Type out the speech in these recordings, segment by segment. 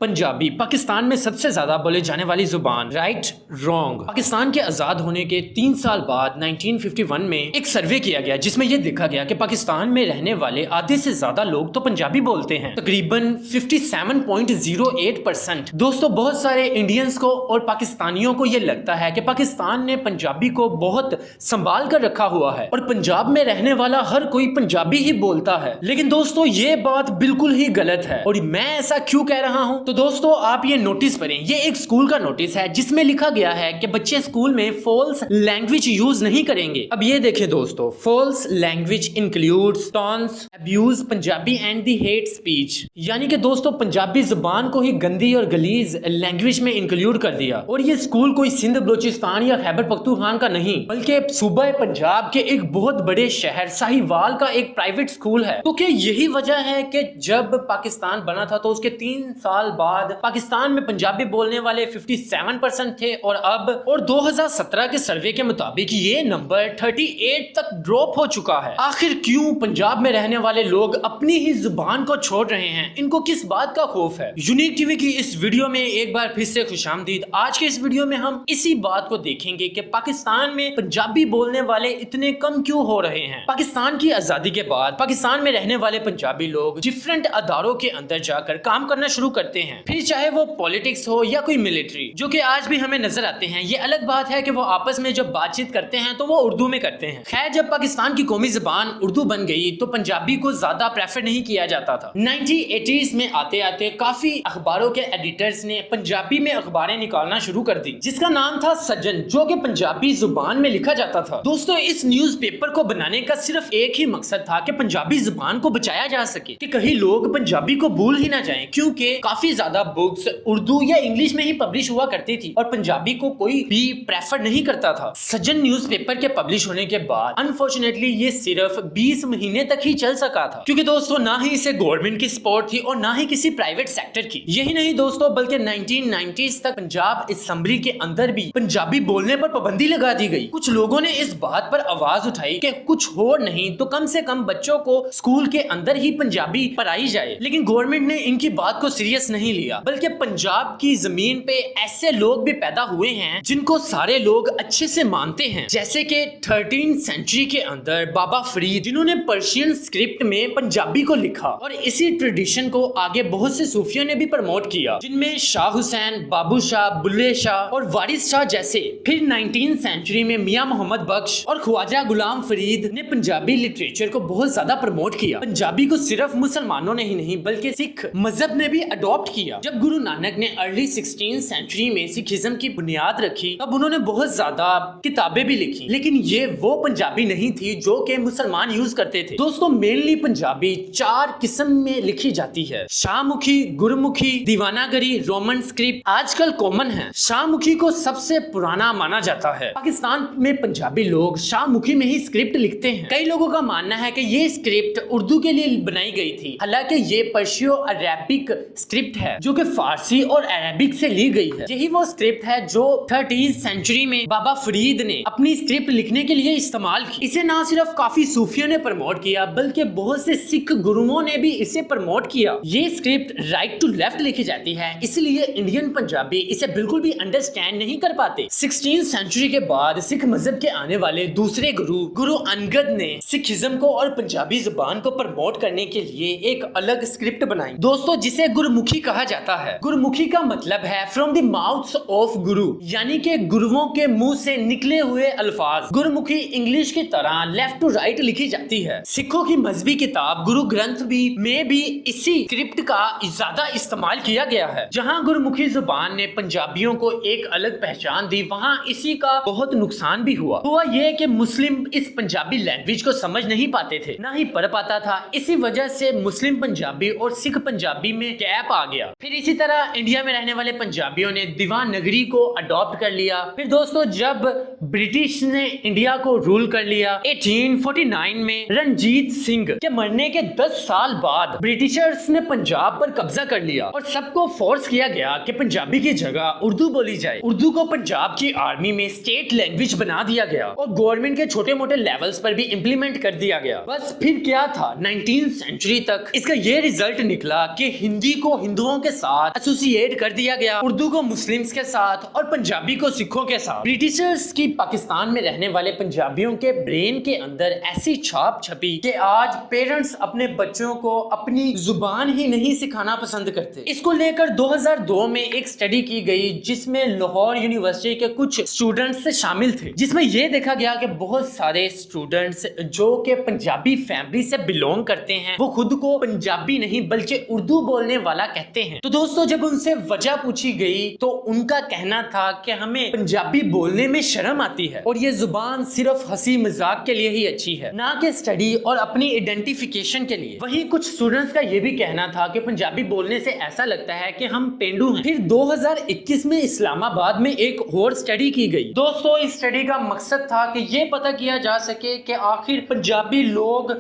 पंजाबी पाकिस्तान में सबसे ज्यादा बोले जाने वाली जुबान। Right wrong. पाकिस्तान के आजाद होने के 3 साल बाद 1951 में एक सर्वे किया गया जिसमें यह देखा गया कि पाकिस्तान में रहने वाले आधे से ज्यादा लोग तो पंजाबी बोलते हैं, तकरीबन 57.08%। दोस्तों, बहुत सारे इंडियंस को और पाकिस्तानियों को यह लगता है कि पाकिस्तान ने पंजाबी को बहुत संभाल कर रखा हुआ है और पंजाब में रहने वाला हर कोई पंजाबी ही बोलता है। लेकिन दोस्तों, ये बात बिल्कुल ही गलत है। और मैं ऐसा क्यों कह रहा हूं? तो दोस्तों, आप ये नोटिस पढ़ें। ये एक स्कूल का नोटिस है जिसमें लिखा गया है कि बच्चे स्कूल में फॉल्स लैंग्वेज यूज नहीं करेंगे। अब ये देखें दोस्तों, false language includes taunts, abuse Punjabi and the hate speech. यानी कि दोस्तों, पंजाबी जुबान को ही गंदी और गलीज लैंग्वेज में इंक्लूड कर दिया। और ये स्कूल कोई सिंध बलोचिस्तान या खैबर पख्तूनख्वा का नहीं, बल्कि सूबा पंजाब के एक बहुत बड़े शहर साहिवाल का एक प्राइवेट स्कूल है। तो क्या यही वजह है कि जब पाकिस्तान बना था तो उसके 3 साल बाद पाकिस्तान में पंजाबी बोलने वाले 57% थे और 2017 के सर्वे के मुताबिक ये नंबर 38 तक ड्रॉप हो चुका है। आखिर क्यों पंजाब में रहने वाले लोग अपनी ही जुबान को छोड़ रहे हैं? इनको किस बात का खौफ है? यूनिक टीवी की इस वीडियो में एक बार फिर से खुशामदीद। आज के इस वीडियो में हम इसी बात को देखेंगे कि पाकिस्तान में पंजाबी बोलने वाले इतने कम क्यों हो रहे हैं। पाकिस्तान की आजादी के बाद पाकिस्तान में रहने वाले पंजाबी लोग डिफरेंट अदारों के अंदर जाकर काम करना शुरू करते हैं, फिर चाहे वो पॉलिटिक्स हो या कोई मिलिट्री, जो कि आज भी हमें नजर आते हैं। ये अलग बात है कि वो आपस में जब बातचीत करते हैं तो वो उर्दू में करते हैं। खैर, जब पाकिस्तान की कौमी जुबान उर्दू बन गई तो पंजाबी को ज्यादा प्रेफर नहीं किया जाता था। 1980s में आते आते काफी अखबारों के एडिटर्स ने पंजाबी में अखबारें निकालना शुरू कर दी, जिसका नाम था सजन, जो कि पंजाबी जुबान में लिखा जाता था। दोस्तों, इस न्यूज़पेपर को बनाने का सिर्फ एक ही मकसद था कि पंजाबी जुबान को बचाया जा सके, कि कहीं लोग पंजाबी को भूल ही ना जाएं, क्योंकि काफी ज्यादा बुक्स उर्दू या इंग्लिश में ही पब्लिश हुआ करती थी और पंजाबी को कोई भी प्रेफर नहीं करता था। सजन न्यूज़पेपर के पब्लिश होने के बाद अनफॉर्चुनेटली ये सिर्फ 20 महीने तक ही चल सका था, क्योंकि दोस्तों ना ही इसे गवर्नमेंट की सपोर्ट थी और ना ही किसी प्राइवेट सेक्टर की। यही नहीं दोस्तों, बल्कि 1990s तक पंजाब असेंबली के अंदर भी पंजाबी बोलने पर पाबंदी लगा दी गई। कुछ लोगों ने इस बात पर आवाज उठाई कि कुछ हो नहीं तो कम से कम बच्चों को स्कूल के अंदर ही पंजाबी पढ़ाई जाए, लेकिन गवर्नमेंट ने इनकी बात को सीरियस नहीं लिया। बल्कि पंजाब की जमीन पे ऐसे लोग भी पैदा हुए हैं जिनको सारे लोग अच्छे से मानते हैं, जैसे कि 13th सेंचुरी के अंदर बाबा फरीद, जिन्होंने पर्शियन स्क्रिप्ट में पंजाबी को लिखा और इसी ट्रेडिशन को आगे बहुत से सूफियों ने भी प्रमोट किया, जिनमें शाह हुसैन, बाबू शाह, बुल्ले शाह और वारिस शाह जैसे। फिर 19th सेंचुरी में मियां मोहम्मद बख्श और ख्वाजा गुलाम फरीद ने पंजाबी लिटरेचर को बहुत ज्यादा प्रमोट किया। पंजाबी को सिर्फ मुसलमानों ने ही नहीं बल्कि सिख मजहब ने भी अडॉप्ट किया। जब गुरु नानक ने अर्ली 16th सेंचुरी में सिखिज्म की बुनियाद रखी तब उन्होंने बहुत ज्यादा किताबें भी लिखी, लेकिन ये वो पंजाबी नहीं थी जो कि मुसलमान यूज करते थे। दोस्तों, मेनली पंजाबी 4 किस्म में लिखी जाती है: शाहमुखी, गुरमुखी, दीवानागरी, रोमन स्क्रिप्ट आजकल कॉमन है। शाहमुखी को सबसे पुराना माना जाता है। पाकिस्तान में पंजाबी लोग शाहमुखी में ही स्क्रिप्ट लिखते हैं। कई लोगों का मानना है कि ये स्क्रिप्ट उर्दू के लिए बनाई गई थी, हालांकि ये पर्शियो अरेबिक स्क्रिप्ट है जो कि फारसी और अरेबिक से ली गई है। यही वो स्क्रिप्ट है जो 30th सेंचुरी में बाबा फरीद ने अपनी स्क्रिप्ट लिखने के लिए इस्तेमाल की। इसे ना सिर्फ काफी सूफियों ने प्रमोट किया बल्कि बहुत से सिख गुरुओं ने भी इसे प्रमोट किया। ये स्क्रिप्ट राइट टू लेफ्ट लिखी जाती है, इसलिए इंडियन पंजाबी इसे बिल्कुल भी अंडरस्टैंड नहीं कर पाते। 16th सेंचुरी के बाद सिख मजहब के आने वाले दूसरे गुरु अनगद ने सिखिज्म को और पंजाबी जुबान को प्रमोट करने के लिए एक अलग स्क्रिप्ट बनाई दोस्तों, जिसे गुरमुखी कहा जाता है। गुरमुखी का मतलब है फ्रॉम द माउथ्स ऑफ गुरु, यानी कि गुरुओं के मुंह से निकले हुए अल्फाज। गुरमुखी इंग्लिश की तरह लेफ्ट टू राइट लिखी जाती है। सिखों की मजहबी किताब गुरु ग्रंथ में भी इसी स्क्रिप्ट का ज्यादा इस्तेमाल किया गया है। जहां गुरमुखी जुबान ने पंजाबियों को एक अलग पहचान दी, वहां इसी का बहुत नुकसान भी हुआ ये कि मुस्लिम इस पंजाबी लैंग्वेज को समझ नहीं पाते थे, ना ही पढ़ पाता था। इसी वजह से मुस्लिम पंजाबी और सिख पंजाबी में गैप आ गया। फिर इसी तरह इंडिया में रहने वाले पंजाबियों ने देवनागरी को अडॉप्ट कर लिया। फिर दोस्तों, जब ब्रिटिश ने इंडिया को रूल कर लिया 1849 में, रणजीत सिंह के मरने के 10 साल बाद ब्रिटिशर्स ने पंजाब पर कब्जा कर लिया और सबको फोर्स किया गया कि पंजाबी की जगह उर्दू बोली जाए। उर्दू को पंजाब की आर्मी में स्टेट लैंग्वेज बना दिया गया और गवर्नमेंट के छोटे मोटे लेवल्स पर भी इंप्लीमेंट कर दिया गया। बस फिर क्या था, 19th सेंचुरी तक इसका ये रिजल्ट निकला कि हिंदी को हिंदुओं ہندوؤں کے ساتھ ایسوسیٹ کر دیا گیا، اردو کو مسلمز کے ساتھ اور پنجابی کو سکھوں کے ساتھ۔ برٹشرز کی پاکستان میں رہنے والے پنجابیوں کے برین کے اندر ایسی چھاپ چھپی کہ آج پیرنٹس اپنے بچوں کو اپنی زبان ہی نہیں سکھانا پسند کرتے۔ اس کو لے کر 2002 میں ایک سٹڈی کی گئی جس میں لاہور یونیورسٹی کے کچھ اسٹوڈنٹس شامل تھے، جس میں یہ دیکھا گیا کہ بہت سارے اسٹوڈنٹس جو کہ پنجابی فیملی سے بلونگ کرتے ہیں وہ خود کو پنجابی نہیں بلکہ اردو بولنے والا کہتے ہیں۔ تو دوستو جب ان سے وجہ پوچھی گئی تو ان کا کہنا تھا کہ ہمیں پنجابی بولنے میں شرم آتی ہے اور یہ زبان صرف ہنسی مذاق کے لیے ہی اچھی ہے، نہ کہ سٹڈی اور اپنی آئیڈینٹیفیکیشن کے لیے۔ وہیں کچھ اسٹوڈنٹس کا یہ بھی کہنا تھا کہ پنجابی بولنے سے ایسا لگتا ہے کہ ہم پینڈو ہیں۔ پھر 2021 میں اسلام آباد میں ایک اور سٹڈی کی گئی۔ دوستو اس سٹڈی کا مقصد تھا کہ یہ پتہ کیا جا سکے کہ آخر پنجابی لوگ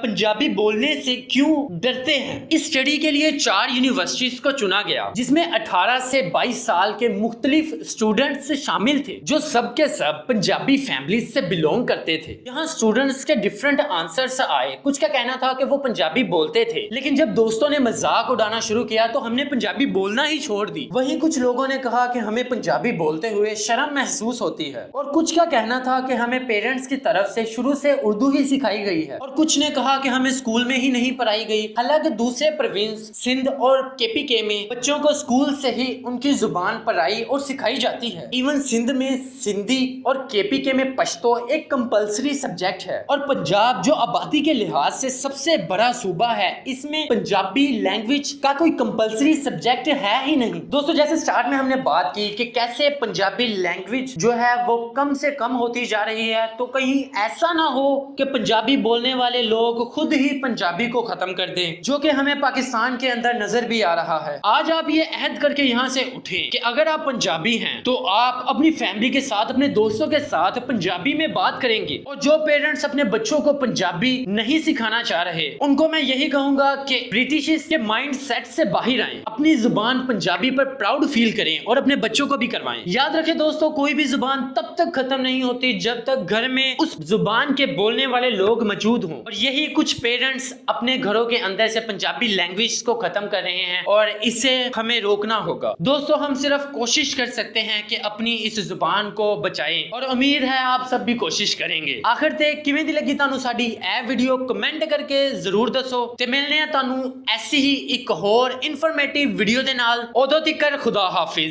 پنجابی بولنے سے کیوں ڈرتے ہیں۔ اس سٹڈی کے لیے 4 یونیورسٹیز کو چنا گیا جس میں 18 سے 22 سال کے مختلف اسٹوڈنٹس شامل تھے جو سب کے سب پنجابی فیملیز سے بلونگ کرتے تھے۔ یہاں اسٹوڈنٹس کے ڈیفرنٹ آنسرز آئے، کچھ کا کہنا تھا کہ وہ پنجابی بولتے تھے لیکن جب دوستوں نے مذاق اڑانا شروع کیا تو ہم نے پنجابی بولنا ہی چھوڑ دی۔ وہیں کچھ لوگوں نے کہا کہ ہمیں پنجابی بولتے ہوئے شرم محسوس ہوتی ہے، اور کچھ کا کہنا تھا کہ ہمیں پیرنٹس کی طرف سے شروع سے اردو ہی سکھائی گئی ہے، اور کچھ نے کہا کہ ہمیں اسکول میں ہی نہیں پڑھائی گئی۔ حالانکہ دوسرے پروونس سندھ اور KPK میں بچوں کو اسکول سے ہی ان کی زبان پڑھائی اور سکھائی جاتی ہے۔ ایون سندھ میں سندھی اور KPK میں پشتو ایک کمپلسری سبجیکٹ ہے، اور پنجاب جو آبادی کے لحاظ سے سب سے بڑا صوبہ ہے اس میں پنجابی لینگویج کا کوئی کمپلسری سبجیکٹ ہے ہی نہیں۔ دوستو جیسے سٹارٹ میں ہم نے بات کی کہ کیسے پنجابی لینگویج جو ہے وہ کم سے کم ہوتی جا رہی ہے، تو کہیں ایسا نہ ہو کہ پنجابی بولنے والے لوگ خود ہی پنجابی کو ختم کر دیں، جو کہ ہمیں پاکستان کے اندر نظر بھی آ رہا ہے۔ آج آپ یہ عہد کر کے یہاں سے اٹھیں کہ اگر آپ پنجابی ہیں تو آپ اپنی فیملی کے ساتھ اپنے دوستوں کے ساتھ پنجابی میں بات کریں گے، اور جو پیرنٹس اپنے بچوں کو پنجابی نہیں سکھانا چاہ رہے ان کو میں یہی کہوں گا کہ برٹشز کے مائنڈ سیٹ سے باہر آئیں، اپنی زبان پنجابی پر پراؤڈ فیل کریں اور اپنے بچوں کو بھی کروائیں۔ یاد رکھیں دوستو کوئی بھی زبان تب تک ختم نہیں ہوتی جب تک گھر میں اس زبان کے بولنے والے لوگ موجود ہوں، اور یہی کچھ پیرنٹس اپنے گھروں کے اندر سے پنجابی لینگویج کو ختم کر رہے ہیں اور اسے ہمیں روکنا ہوگا۔ دوستو ہم صرف کوشش کر سکتے ہیں کہ اپنی اس زبان کو بچائیں، اور امید ہے آپ سب بھی کوشش کریں گے۔ آخر تے کیویں دی لگی تانوں ساڈی اے ویڈیو کمنٹ کر کے ضرور دسو، تے ملنے ہیں تانوں ایسی ہی ایک اور انفارمیٹیو ویڈیو دے نال۔ ادوں تک خدا حافظ۔